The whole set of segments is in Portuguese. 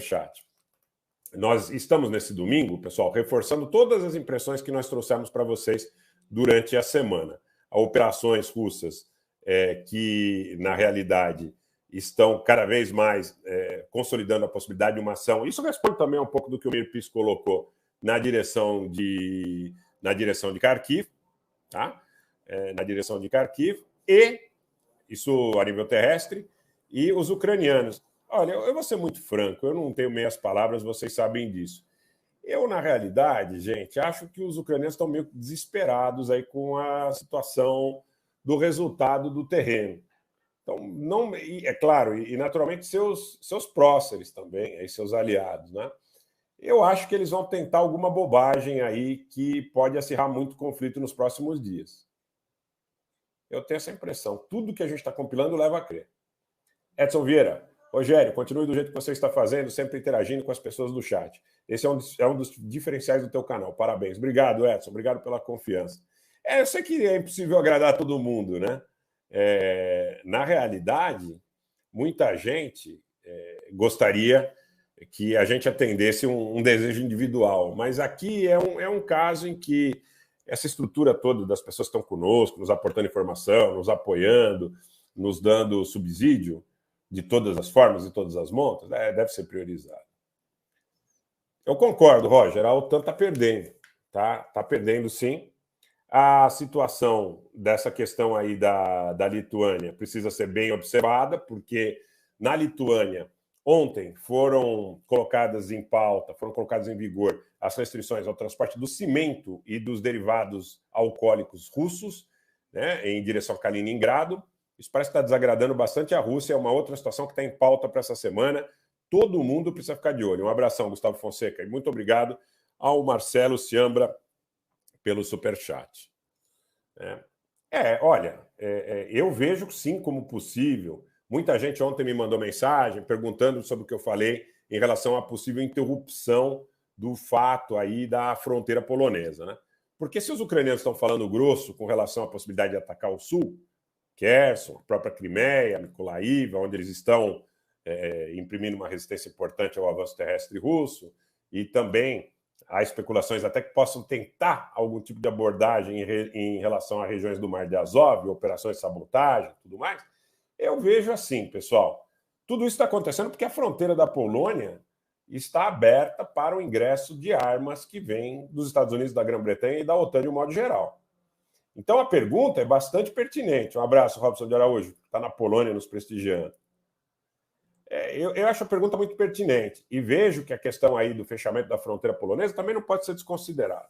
chat. Nós estamos nesse domingo, pessoal, reforçando todas as impressões que nós trouxemos para vocês durante a semana. Operações russas que, na realidade, estão cada vez mais consolidando a possibilidade de uma ação. Isso responde também um pouco do que o Mirpis colocou na direção de Kharkiv, tá? Na direção de Kharkiv, e isso a nível terrestre, e os ucranianos. Olha, eu vou ser muito franco, eu não tenho meias palavras, vocês sabem disso. Eu, na realidade, gente, acho que os ucranianos estão meio desesperados aí com a situação do resultado do terreno. Então, não, é claro, e naturalmente seus próceres também, aí seus aliados, né? Eu acho que eles vão tentar alguma bobagem aí que pode acirrar muito conflito nos próximos dias. Eu tenho essa impressão. Tudo que a gente está compilando leva a crer. Edson Vieira, Rogério, continue do jeito que você está fazendo, sempre interagindo com as pessoas do chat. Esse é um dos diferenciais do teu canal. Parabéns. Obrigado, Edson. Obrigado pela confiança. Eu sei que é impossível agradar todo mundo, né? Na realidade, muita gente gostaria que a gente atendesse um desejo individual, mas aqui é um caso em que essa estrutura toda das pessoas que estão conosco, nos aportando informação, nos apoiando, nos dando subsídio de todas as formas e todas as montas, deve ser priorizado. Eu concordo, Roger, a OTAN está perdendo, tá? Está perdendo, sim. A situação dessa questão aí da Lituânia precisa ser bem observada, porque na Lituânia, ontem, foram colocadas em pauta, foram colocadas em vigor as restrições ao transporte do cimento e dos derivados alcoólicos russos, né, em direção a Kaliningrado. Isso parece que está desagradando bastante a Rússia, é uma outra situação que está em pauta para essa semana. Todo mundo precisa ficar de olho. Um abração, Gustavo Fonseca, e muito obrigado ao Marcelo Ciambra pelo superchat. Olha, eu vejo sim como possível. Muita gente ontem me mandou mensagem perguntando sobre o que eu falei em relação à possível interrupção do fato aí da fronteira polonesa, né? Porque se os ucranianos estão falando grosso com relação à possibilidade de atacar o sul, Kherson, a própria Crimeia, Mykolaiv, onde eles estão imprimindo uma resistência importante ao avanço terrestre russo, e também há especulações até que possam tentar algum tipo de abordagem em relação a regiões do Mar de Azov, operações de sabotagem e tudo mais. Eu vejo assim, pessoal, tudo isso está acontecendo porque a fronteira da Polônia está aberta para o ingresso de armas que vêm dos Estados Unidos, da Grã-Bretanha e da OTAN de um modo geral. Então a pergunta é bastante pertinente. Um abraço, Robson de Araújo, que está na Polônia nos prestigiando. Eu acho a pergunta muito pertinente e vejo que a questão aí do fechamento da fronteira polonesa também não pode ser desconsiderada.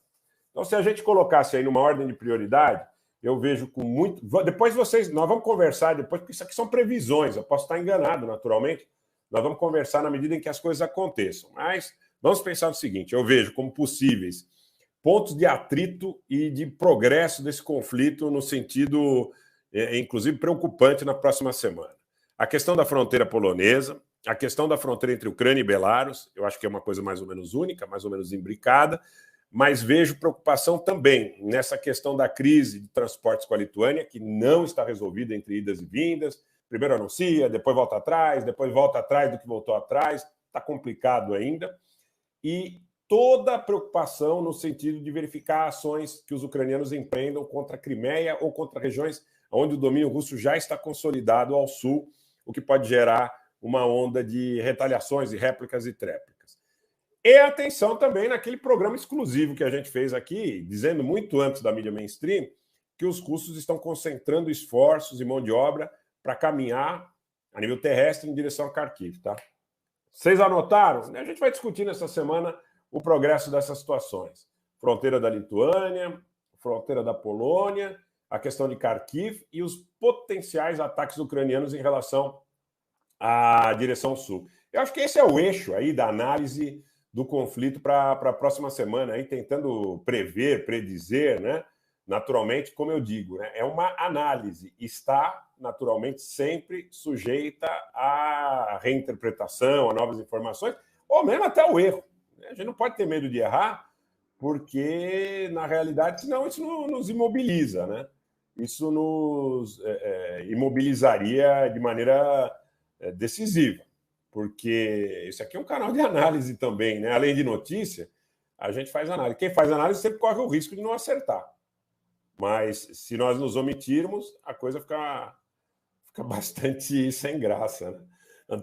Então, se a gente colocasse aí numa ordem de prioridade, eu vejo com muito... Depois nós vamos conversar depois, porque isso aqui são previsões, eu posso estar enganado, naturalmente. Nós vamos conversar na medida em que as coisas aconteçam. Mas vamos pensar no seguinte, eu vejo como possíveis pontos de atrito e de progresso desse conflito no sentido, inclusive, preocupante na próxima semana. A questão da fronteira polonesa, a questão da fronteira entre Ucrânia e Belarus, eu acho que é uma coisa mais ou menos única, mais ou menos imbricada, mas vejo preocupação também nessa questão da crise de transportes com a Lituânia, que não está resolvida entre idas e vindas. Primeiro anuncia, depois volta atrás do que voltou atrás, está complicado ainda. E toda a preocupação no sentido de verificar ações que os ucranianos empreendam contra a Crimeia ou contra regiões onde o domínio russo já está consolidado ao sul, o que pode gerar uma onda de retaliações e réplicas e tréplicas. E atenção também naquele programa exclusivo que a gente fez aqui, dizendo muito antes da mídia mainstream, que os russos estão concentrando esforços e mão de obra para caminhar a nível terrestre em direção a Kharkiv, tá? Vocês anotaram? A gente vai discutir nessa semana o progresso dessas situações. Fronteira da Lituânia, fronteira da Polônia, a questão de Kharkiv e os potenciais ataques ucranianos em relação à direção sul. Eu acho que esse é o eixo aí da análise do conflito para a próxima semana, aí tentando prever, predizer, né? Naturalmente, como eu digo, né? É uma análise, está naturalmente sempre sujeita à reinterpretação, a novas informações, ou mesmo até ao erro. A gente não pode ter medo de errar, porque, na realidade, senão isso nos imobiliza, né? Isso nos imobilizaria de maneira decisiva, porque isso aqui é um canal de análise também, né? Além de notícia, a gente faz análise. Quem faz análise sempre corre o risco de não acertar. Mas se nós nos omitirmos, a coisa fica bastante sem graça, né? Antônio,